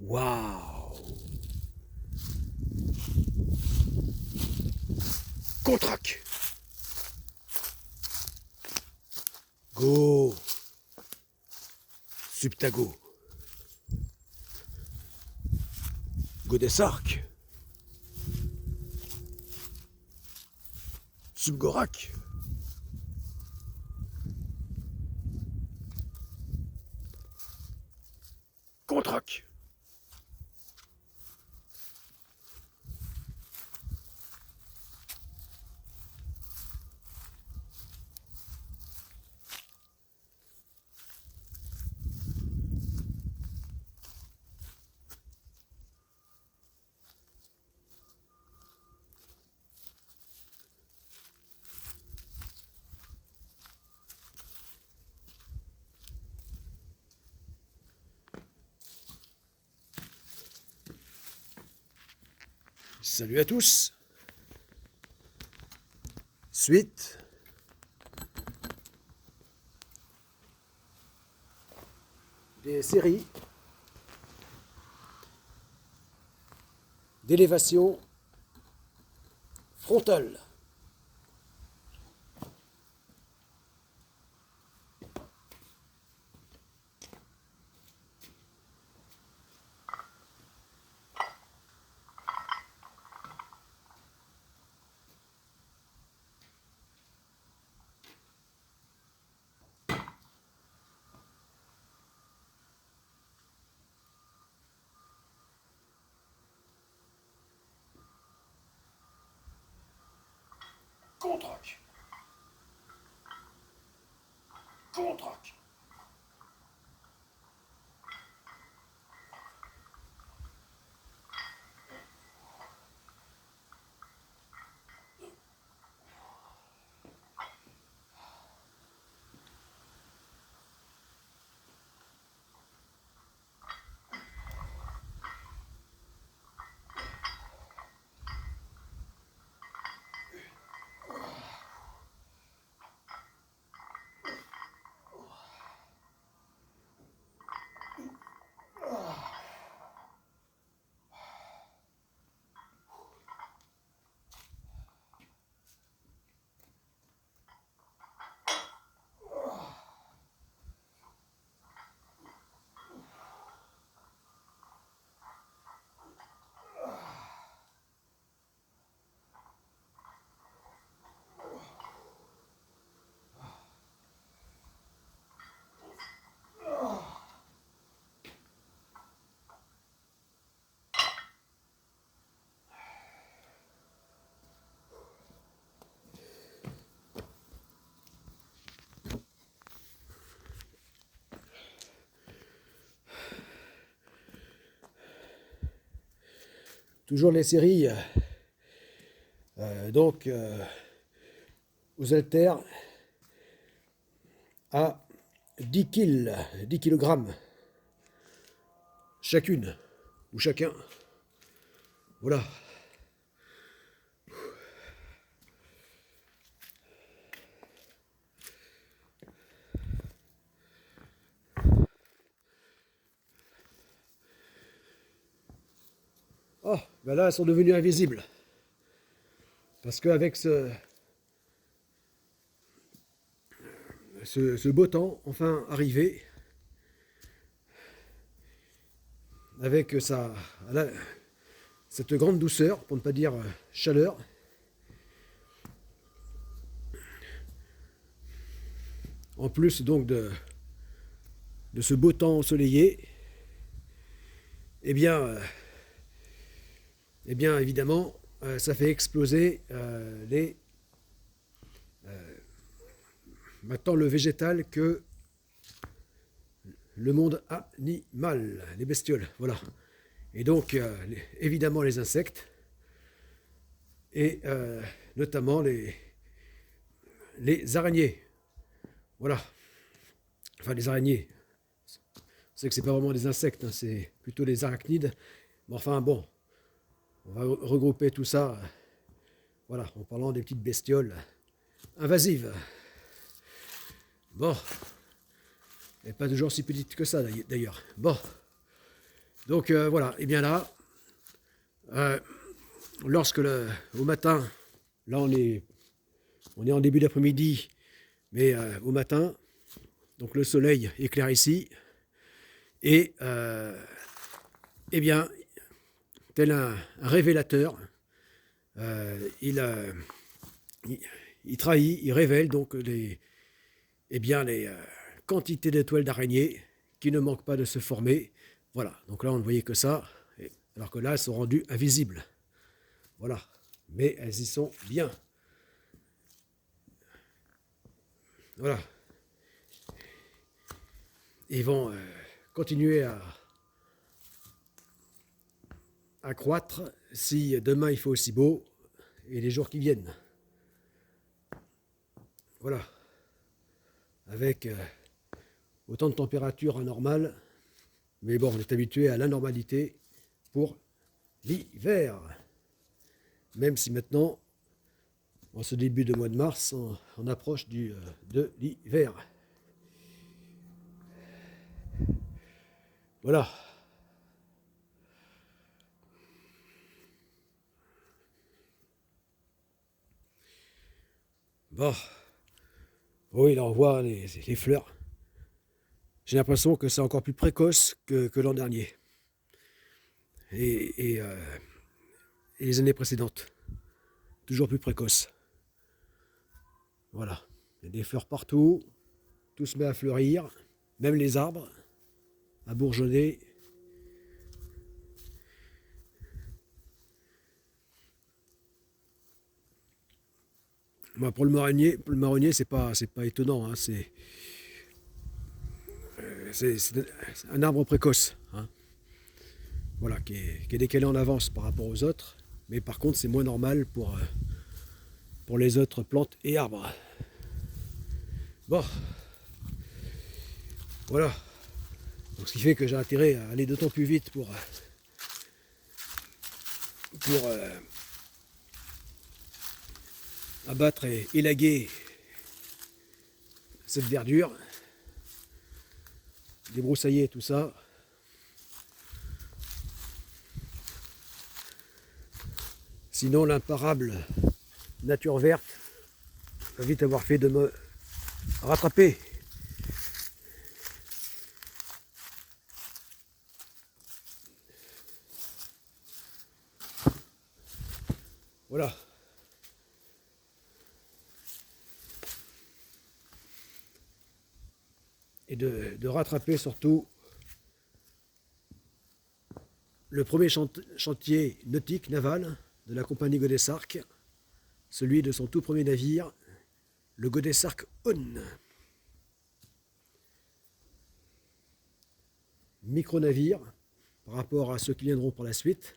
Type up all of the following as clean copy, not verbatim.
Waouh! Contraque! Go! Subtago! Godesark! Subgorak! Contraque! Salut à tous. Suite des séries d'élévation frontale. Contraque. Contraque. Toujours les séries aux haltères à 10 kg chacune ou chacun. Voilà. Oh, ben là, elles sont devenues invisibles. Parce qu'avec ce beau temps, enfin arrivé, avec cette grande douceur, pour ne pas dire chaleur, en plus donc de ce beau temps ensoleillé, eh bien évidemment, ça fait exploser tant le végétal que le monde animal, les bestioles, voilà. Et donc, évidemment, les insectes, et notamment les araignées. Voilà. Enfin, les araignées. On sait que c'est pas vraiment des insectes, hein, c'est plutôt des arachnides. Mais enfin, bon, on va regrouper tout ça, voilà, en parlant des petites bestioles invasives. Bon, et pas toujours si petites que ça d'ailleurs. Bon, Donc voilà, et bien là, euh, lorsque au matin, là on est en début d'après-midi, mais au matin, donc le soleil éclaire ici, et eh bien, tel un révélateur, il, il trahit, il révèle donc eh bien, les quantités d'étoiles d'araignées qui ne manquent pas de se former. Voilà, donc là on ne voyait que ça, alors que là elles sont rendues invisibles. Voilà, mais elles y sont bien. Voilà, et ils vont continuer à croître si demain il fait aussi beau et les jours qui viennent. Voilà, avec autant de température anormale, mais bon, on est habitué à l'anormalité pour l'hiver. Même si maintenant, en ce début de mois de mars, on approche de l'hiver. Voilà. Bon, oui, là on voit les fleurs. J'ai l'impression que c'est encore plus précoce que l'an dernier et, et, euh, et les années précédentes. Toujours plus précoce. Voilà. Il y a des fleurs partout, tout se met à fleurir, même les arbres, à bourgeonner. Moi, pour le marronnier, c'est pas étonnant. Hein, c'est un arbre précoce, hein, voilà, qui est décalé en avance par rapport aux autres. Mais par contre, c'est moins normal pour les autres plantes et arbres. Bon, voilà. Donc, ce qui fait que j'ai intérêt à aller d'autant plus vite pour abattre et élaguer cette verdure, débroussailler tout ça. Sinon, l'imparable nature verte va vite avoir fait de me rattraper. Voilà. Et de rattraper surtout le premier chantier nautique naval de la compagnie Godessark, celui de son tout premier navire, le Godessark On. Micro-navire par rapport à ceux qui viendront par la suite,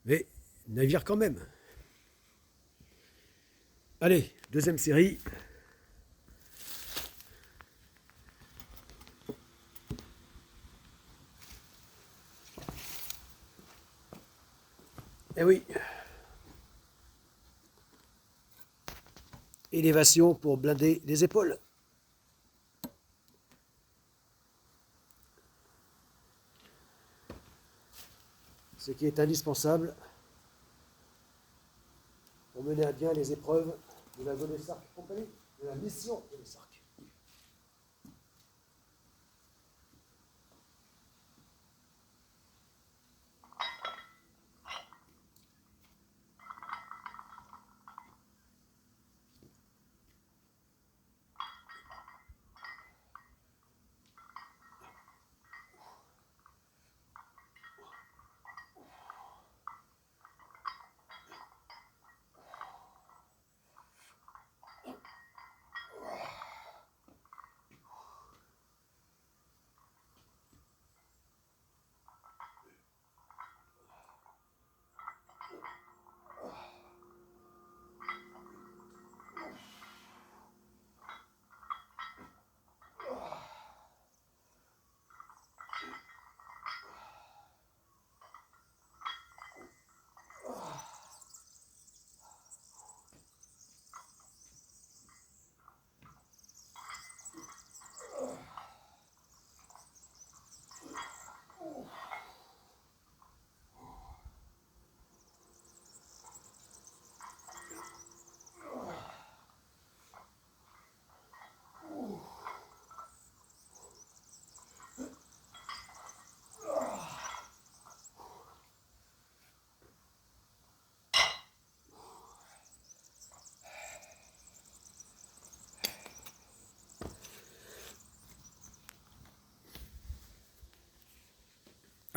mais navire quand même. Allez, deuxième série. Eh oui. Élévation pour blinder les épaules. Ce qui est indispensable pour mener à bien les épreuves de la Godessark Compagnie, de la mission Godessark.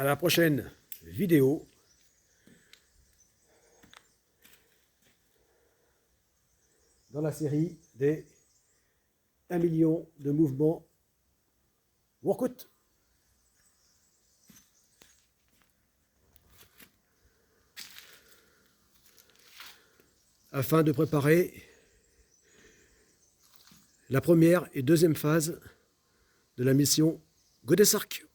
à la prochaine vidéo. Dans la série des 1 million de mouvements workout. Afin de préparer la première et deuxième phase de la mission Godesark.